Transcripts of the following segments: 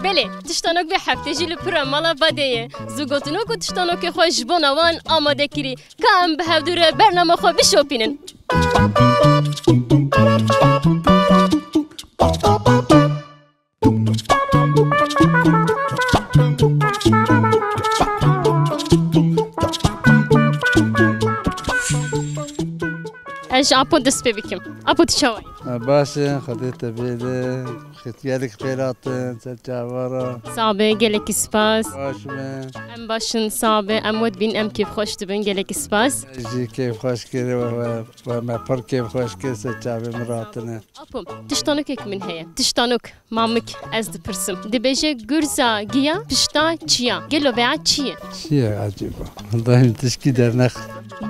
بله تشتانوک به هفته‌جی لپرا مالا بدیه زوگوتنوک و تشتانوک خوش بنوان آماده کری کام به هفدور برنامه خو بشوپینن ايش ابو دس بيكم ابو تشوي باشه خديت بيده ختيالك خيراتن سجاورا صعبه قالك سباس باشمه ام باشن صعبه ام ود بين ام كيف خوش تبن قالك سباس جي كيف خوش كده وما فر كيف خوش كده سجابه مراتنا ابو تشتانوك من هي تشتانوك مامك از دبرسم دبيجه غرزا جيا بشتا تشيا قالوا بيع تشيا شيء عجيبه والله تشكي درنخ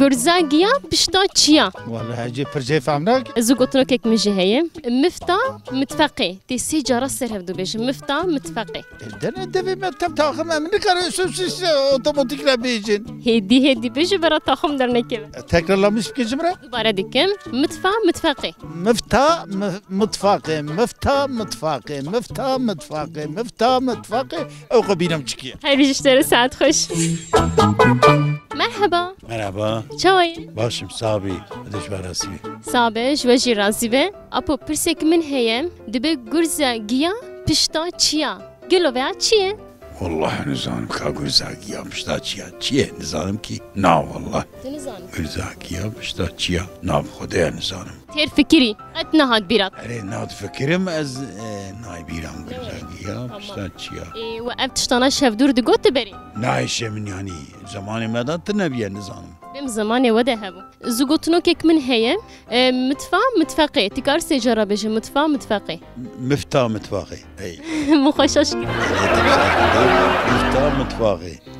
غرزا جيا بشتا تشيا والله هجي برجي فهمناك زوجتنوك من هي مفتا متفقي تسي جرس هفدو بيجه مفتا متفقي دنا دبي ما تم تاخم من كانوا سوسيس اوتوماتيك لا بيجن هدي بيجه برا تاخم درنكه تكرر لا مش كجمره دوباره ديكم متفقي مفتى متفاقي مفتى متفاقي مفتى متفاقي مفتى متفاقي او قبيله مشكيه هاي بيجي اشتري ساعات خوش مرحبا مرحبا شوي باشم صابي بدش براسي صابه جوجي رازي به ابو برسك من هي دبي غرزا جيا بشتا تشيا قالوا بيع تشيا والله نزانم كاغور زاكيا بشتاچيا چيه نزانم كي نا والله تنزان غرزاكيا بشتاچيا نا خدای نزانم تير فكري اتنا هاد بيرات اري ناد فكرم از ناي بيرام غرزاكيا بشتاچيا اي وقفت شطاناش هفدور دقوت تبري نايشه من يعني زمان مدان تنبيه نزانم بم زماني وده هبو زوجتنوك من هي متفقي تكار سيجارة بيجي متفقي مفتى متفاقي اي مخشش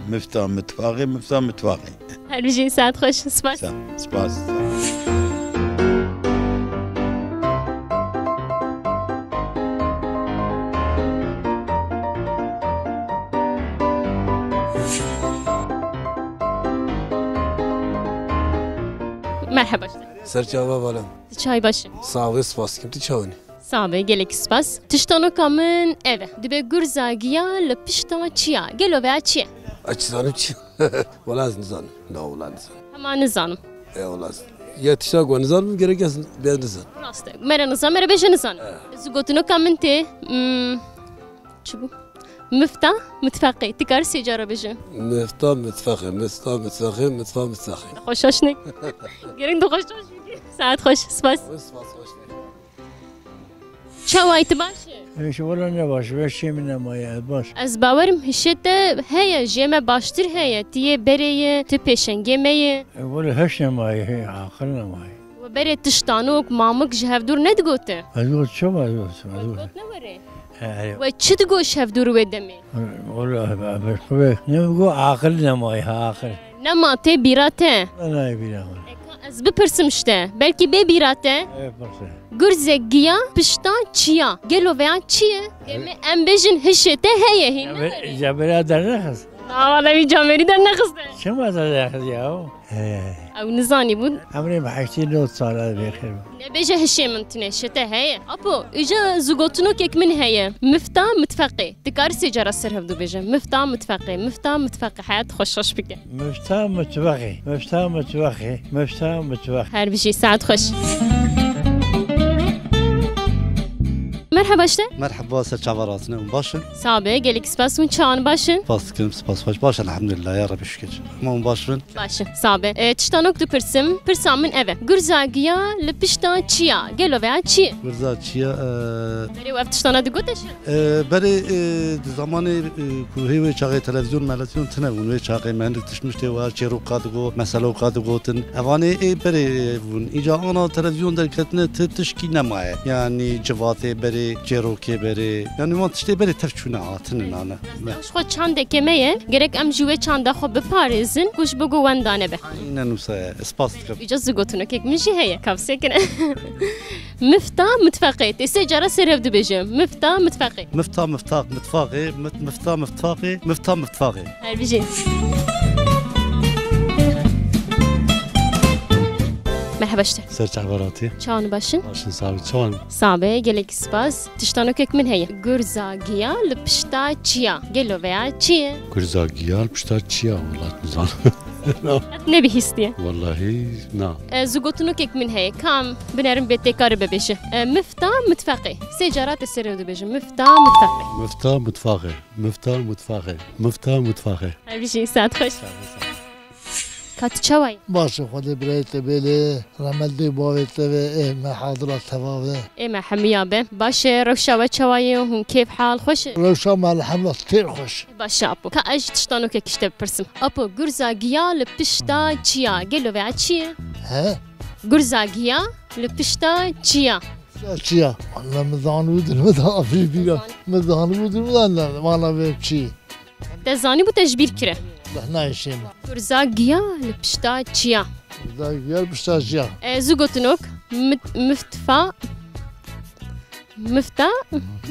مفتى متفاقي هل بيجي ساعات خوش سباس سباس مرحبا سرچاوا بالا چای باشه ساوي سباس كم تشاوني صعبه قالك سباس تشتانو كامن ايه دبي غرزا جيا لبشتا تشيا قالوا بيع تشيا اجزانم تشي ولا نزان لا ولا نزان ما نزانم اي ولا يا تشاق ونزان بيرجع بينزان راستك مرة نزان مرة بيش نزان زوجتنو كامن تي شبو مفتى متفقي تكار سيجارة بيجي مفتى متفقي خوشاشنك گرین دو خوش ساعت خوش سپاس چه وایت باشه؟ شغل نباش بشی من نمایه باش از باورم هشت هیا جمع باشتر هیا تیه بریه تو پیشنگی میه ولی هش نمایه هی عقل نمایه و بری تشتانوک مامک جهفدور ندگوته ازگوت شو ازگوت نوره و چی دگو شهفدور ودمی؟ ولی بخواه نمیگو عقل نمایه عقل نما تی بیراته نه بیرام از بپرسم شته بلکی بی بیراته گرزگیا پشتا چیا گلو ویا چیه ام بجن هشته هیه هی جبرا در نخست والا بی جامری در نخسته چما در نخست یاو او نزانی بود عمري بحكي له صار بخير بيجي هالشيء من تنشته هي ابو اجا زوجتنو كيك من هي مفتى متفقي تكار سيجاره سر هبدو بيجي مفتى متفقي حياه خوشش بك مفتى متفقي هر بيجي ساعد خوش مرحبا اشته مرحبا سرچاوراتنا باشن صابه قالك سباس وين شان باشن باس كلم سباس خوش باشن الحمد لله يا رب شكر ما باشن صابه تشتانوك دو برسام من ايفه غرزاغيا لبشتا تشيا قالوا بها تشي غرزا تشيا بري وقت تشتانا دو قوتش بري زمان كوهي و چاقي تلفزيون مالتيون تنون و چاقي من تشمشته و چيرو قادغو مسلو قادغوتن اواني بري ايجا انا تلفزيون در كتنه تشكي نمايه يعني جواتي بري بری چروکی بری یعنی ما تشتی بری ترچونه عاتن نانه خود چند کمیه گرک ام جوه چند خو بپارزن کوش بگو وندانه به اینا نوسه اسپاس کب اجازه گوتونو که میشه هي کافسه کنه مفتاح متفقه تسه جرا سرف دو بجم مفتاح متفقه مفتاح متفاقي مفتاح متفاقي هر بيجي مرحبا اشتر سرچ عباراتي چان باشن عشان صعب شلون صعبه گلک سپاس تشتانو کک من هي گرزاگیا لپشتا چیا گلو ویا چیه كرزاقيال بشتات شيا والله نزان نبي هستيه والله نا زوجتنو كيك من هي كام بنرم بيتي كارب بيشه مفتاح متفقي سيجارات السر ودو بيشه مفتاح متفقي مفتاح متفاقي هر بيجي ساعت خوش كات چوي باشه خود برایت بله رمل دی باوت به محاضرات تواوه اما حميابه باشه روشا چوي هم كيف حال خوش روشا مع الحمله كثير خوش باشه ابو كاج تشتانو كيك اشتب برسم ابو گرزاگیا لپشتا چیا گلو ویا چیه ها گرزاگیا لپشتا چیا چیا والله مزانو في بيرا مزانو وانا بيبشي دزاني بو تجبير كره هنا يشيم گرزاگیا لپشتا چیا زاغيال بشتاجيا زوجتنوك مفتفا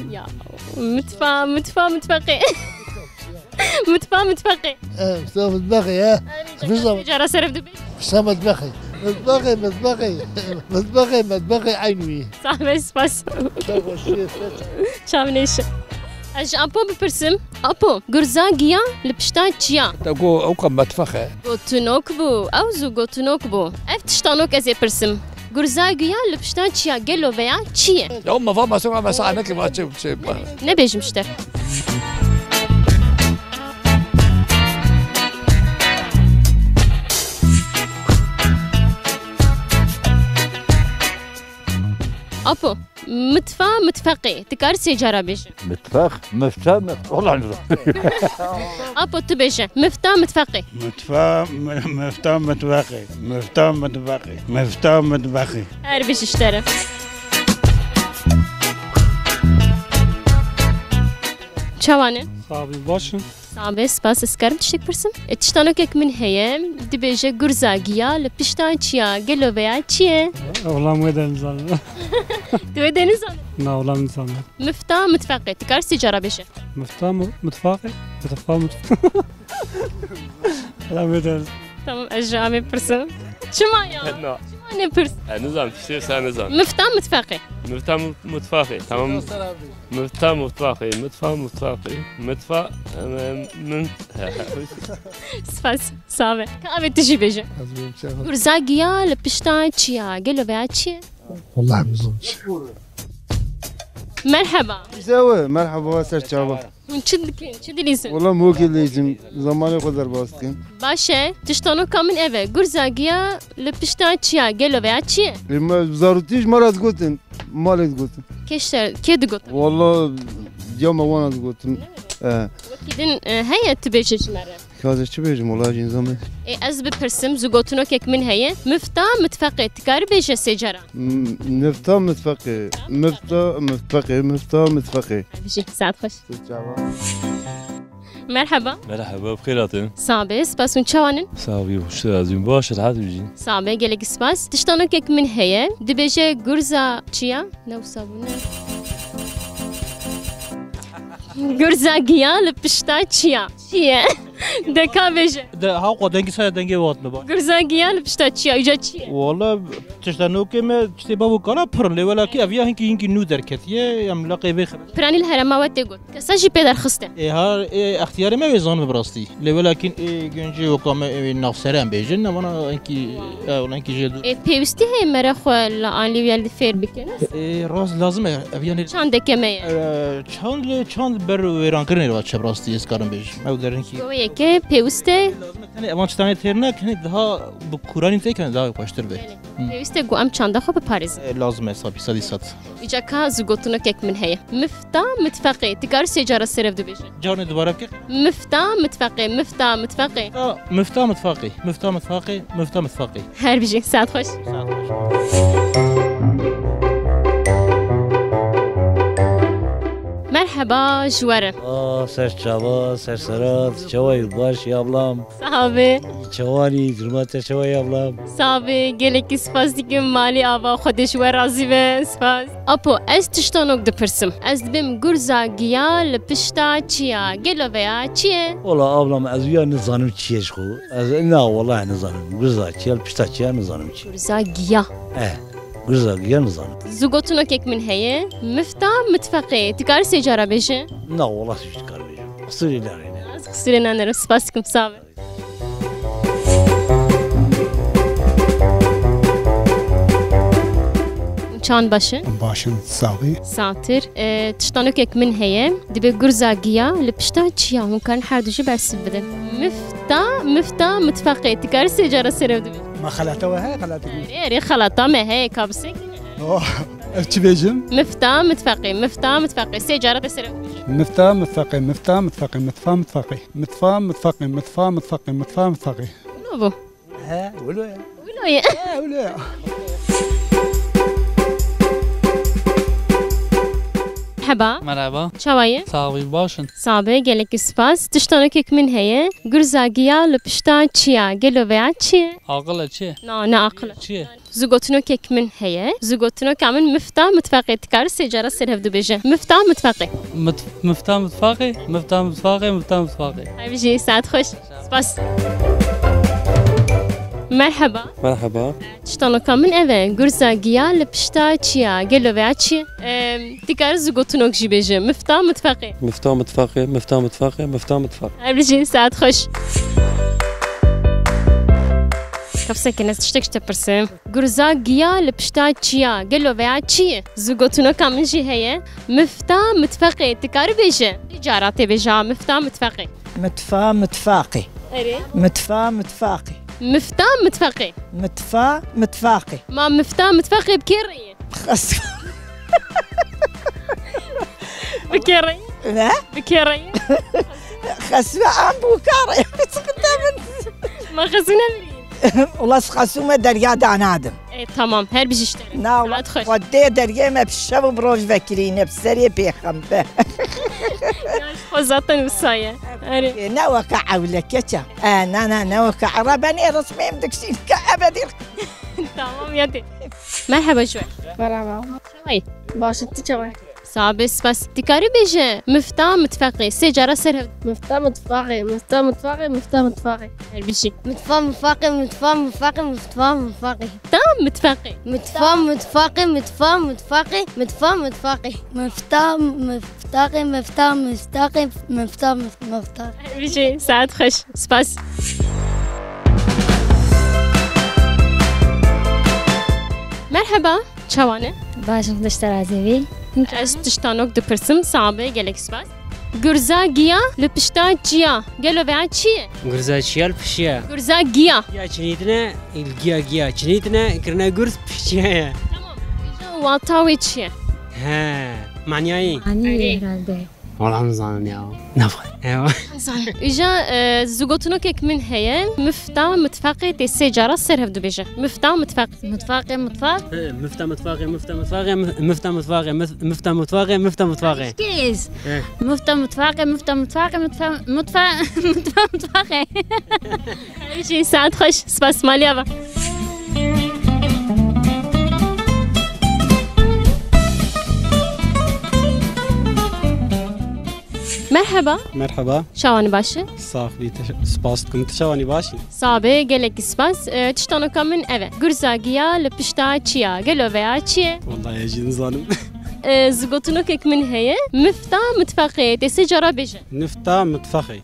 يا متفقي متفقي مسافة دماغي ها جرى سرف دبي مسافة دماغي مطبخي عينوي صح بس شامنيش اج ابو بپرسم ابو گرزاگیا لپشتا چیا تقول أو كم متفخة گوتنوک بو او زوجتنوک بو افتشتانوک از پرسم گرزاگیا لپشتا چیا گلو ویا چیه لو ما فما سمع ما ساعدك ما تشوف نبيج مشتر ابو متفقي تكار سيجارة بيش مفتاح والله عنده ابو تبيش مفتاح متفقي مفتاح متفاقي هر بيش اشترى چوانه صعب باشن صعب سپاس اسكرم تشتك برسم تشتانو كيك من هي دبيجه گرزاگیا لپشتا چیا گلو ویا چیه والله مو ده نزال تو دنيزان لا والله نزال مفتاح متفقي تكار سيجارة بيش مفتاح متفاقي لا مو ده تمام اجامي برسم شما يا لا انا برس نظام تشتري ساعة نظام مفتاح متفقي متفاقي تمام مفتاح من سپاس صعبه كابي تجي بيجه گرزاگیا لپشتا چیا گلو ویا چیه والله بزوج مرحبا سوا مرحبا سرچ عبا چه دلیسن والله مو لازم زماني قدر باستين باشه تشتانو كامن ايوه گرزاگیا لپشتا چیا گلو ویا چیه لما زارتيش مرات قلتن مالك قلتن كشتر كيد قلت والله يوم وانا قلتن وكيدن هيا تبيش جمره كذا شو بيجي والله جين زمان از بپرسم زوجتنو كيك من هي مفتاح متفقي تكار بيش سيجارة مفتاح متفقي بيجي ساعد خوش مرحبا بخيراتي صعبه سپاس اون چوانن صعبي وش لازم باش الحال بيجي صعبه گلك سپاس تشتانو كيك من هي دبيجه گرزا چيا نو صابونه گرزاگیا لپشتا چیا چیه دکا بيجه ده ها دنگی سر دنگی وقت نبا گرزاگیا لپشتا چیا ایجا چیه والله تشتنو که ما تشتی بابو کارا پرله ولی که اویا هنگی نو درکتیه ام لقی بخ پرانی الهرمات تقول كساجي بيدر خسته ها اختیار ما وزان براستی ولكن گنجی و کام نفسرم بیجن وانا انکی ولا انکی جدو بيوستي هي مرخ لا انلي ويل فير بكنه راز لازم اویا چند کمه چند بر ویران کردن رو چه براستی اسکارم بیج ما درن کی گویه که پیوسته تنی اما چتانی ترنا کنی ده بکورانی تکن ده پاشتر به پیوسته گو ام چند خو بپاریز لازم حسابی صد ایجا کا زوجتنا كيك من هي مفتاح متفقي تكار سيجاره سرف دو بيجن جان دوباره بك مفتاح متفقي مفتاح متفقي هر بيجي ساعد خوش مرحبا جواره سر چاوا سر سرات چوای باش یا ابلام صحابه چوانی درمات چوای ابلام صحابه گلکی سپاس دیگه مالی آوا خودش و راضی به سپاس اپو از تشتانوک دپرسم از دبیم گرزا گیا لپشتا چیا گلو ویا چیه؟ والله ابلام از ویا نزانم چیش خو از نه والله نزانم گرزا چیل پشتا چیا نزانم چی گرزا گیا گرزا گیا نزانم زوجتونك يك من هي مفتى متفقي تكار سيجارة بيجي؟ نه والله هیچ کار بیجم خسری دارینه خسرنا أنا سباسكم صابر چان باشه؟ باشن ساوي ساتر تشتانوك يك من هي دبي جرزا جيا لبشتا تشيا ممكن حردوش برسب بدن مفتى متفقي تكار سيجارة سيرو دبي ما خلعتها هي خلعتها ري خلاطة ما هي كابسك ايش بيجم مفتى متفقي سيجارة سيرو مفتى متفقي مفتى متفقي متفى متفقي متفى متفقي متفى متفقي متفى متفقي نوبو ها ولويا ولويا مرحبا شوايه صاوي باشن صابه قالك سباس تشتانوك من هي جرزاجيا لبشتا تشيا قالوا بيع تشي عقله تشي نا عقله تشي زوجتنوك من هي زوجتنوك عمل مفتى متفقي تكار سيجاره سير هفدو بيجه مفتى متفقي مفتى متفقي هاي بيجي ساعات خوش سباس مرحبا تشتانوك من ايه جرزاجيا لبشتا تشيا قالوا بيع تشي تكار زوجتنوك جي بيجه مفتى متفقي هاي بيجي ساعات خوش كفسك الناس تشتكش تبرسم جرزا جيا لبشتا تشيا قالوا بيع تشي زوجتنا كامل جي هي مفتى متفقي تكار بيجه جاراتي بيجا مفتى متفقي ما مفتى متفقي بكيري بكيري لا بكيري خسوا عم بوكاري ما خسونا والله خسومة دريا دانادم ايه تمام هل بيجي اشتري نا ودي دريا ما بشبه بروج فكرين بسري بيخم به خوزاتن وصايا نوك عولك كتا انا نوك عربني رسمي مدكسين كأبدي تمام يدي مرحبا شوي مرحبا شوي باش انت شوي صابس بس تكاري بيجي مفتى متفقي سيجارة سر مفتى متفقي هل بيجي متفقي هل بيجي ساعات خش سباس مرحبا شوانه باش نشتري عزيزي از تشتانوك دپرسم صعبه گلک سپاس گرزا گیا لپشتا چیا گلو بیا چیه گرزا چیا لپشیا گرزا گیا یا چنیتنا الگیا چنیتنا کرنا گرز پشیا تمام واتاوي چیه ها معنی هرالده والله نزان يا نفخ ايوه اجا زوجتنوك من هي مفتى متفقي تي سيجاره سير هفدو بيجه مفتى متفقي كيس مفتى متفقي يجي ساعات خوش سباس ماليابا مرحبا شواني باشي صافي سباس كنت شواني باشي صابي قالك سباس تشتانو من ايه جرزاجيا لبشتا تشيا قالوا بيا تشي والله يجي نظالم زوجتنوك من هي مفتى متفقي تي سيجاره بيجه مفتى متفقي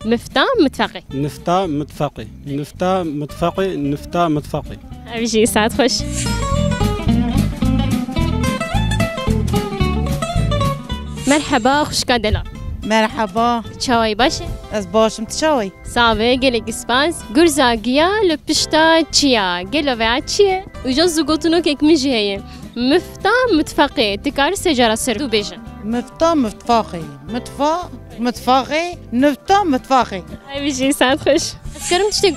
بيجي ساعات خوش مرحبا خوش كادلا مرحبا چاوی باشه از باشم تشاوي صعبه گلک سپاس گرزاگیا لپشتا چیا گلو و چیه وجا زوجتنوك یک میجی هی مفتى متفقي تكار سيجاره سر دو بيجه مفتى متفقي هاي بيجي ساعات خوش اسكرم تشتك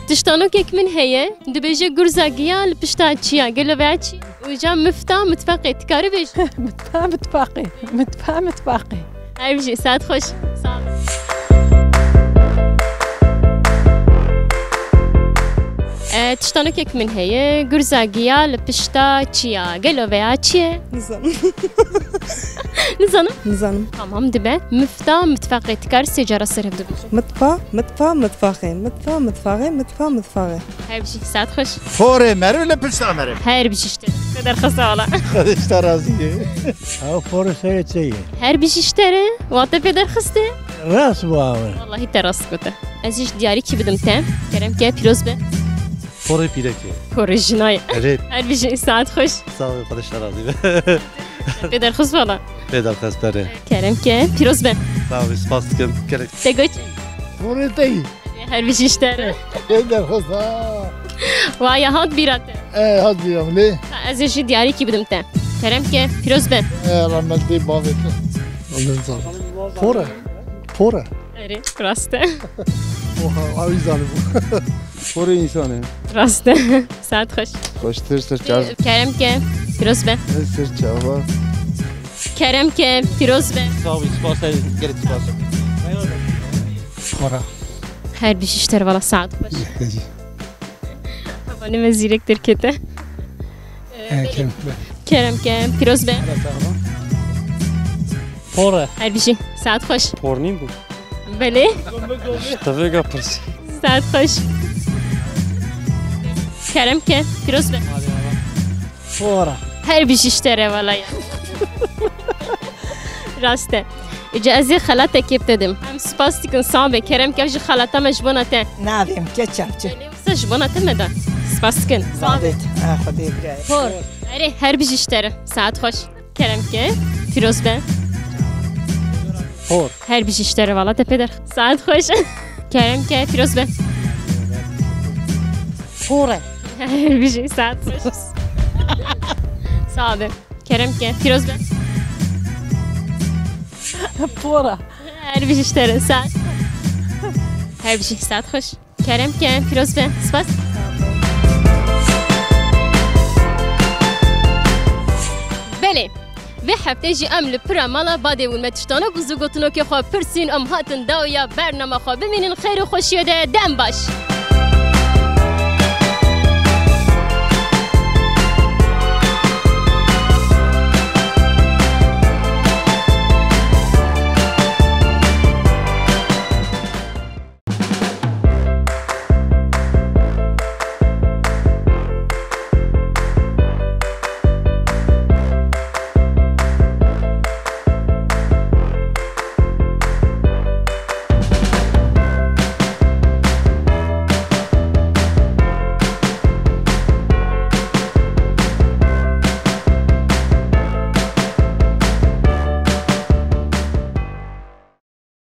تشتانوك یک من هي دو بيجه گرزاگیا لپشتا چیا گلو و چی وجا مفتى متفقي تكار بيجه متفقي هر بجی ساعت خوش سلام تشتانو كيك من هي قرزاقية لبشتا تشيا قالوا بيها تشيا نزانم تمام دبا مفتا متفاقي تكار سيجارة سرب دبا متفاقي هاي بشي ساعت خوش فوره مرو لپشتا مرو هاي بشي اشتري قدر خسالة خدشتا رازيه او فور سيتسيه هاي بشي اشتري واتا بيدر خسته راس باور والله تراس كوتا ازيش دياري كي بدم تام كرم كي بيروز به فور پیرکی فور جناي اجيت هاي بشي ساعت خوش ساوي خدشتا رازيه بيدر خس والله بيدر خستره كرم كي بيروز به ساوي سپاس کن کرک تقول فور تي هاي بشي اشتري بيدر خصها ويا هاد بيرات ايه هاد بيوم ليه ازيش دياري كي بدم تام كرم كي بيروز به رملتي بابك فورة اري راسته عاوز ظالم فور انسانه راسته ساعت خوش خوشتر سر چاز كرم كي بيروز به سر چاوا كرم كي بيروز به ساوي سپاس گرت سپاس فورا هاي بيش اشتري والله ساعت خوش انا مزيرك تركته كرم كي بيروز به فوره هاي بيشي ساعت خوش فورنين بو بله تفيقا برسي ساعت خوش كرم كي بيروز به فورا هاي بيش اشتري والله راسته اجازه خلاطه كي ابتدم هم سپاس تكن صعبه كرم كي اجي خلاطه مجبونته نعم كتشب مجبونته مدى سپاس تكن صعبه خدي براي فور اري هر بيش اشتري ساعت خوش كرم كي بيروز به فور هر بيش اشتري والله تبدر ساعت خوش كرم كي بيروز به فورة هر بيش ساعت خوش صعبه كرم كي بيروز به فورة هر بيش اشتري ساعت هر بيش ساعت خوش كرم كي بيروز به سپاس بله و هفته جی ام لپرا مالا باده و متشتانا گزو گوتنو که خواه پرسین ام هاتن داویا برنامه خواه ببینین خیر و خوشیه ده دم باش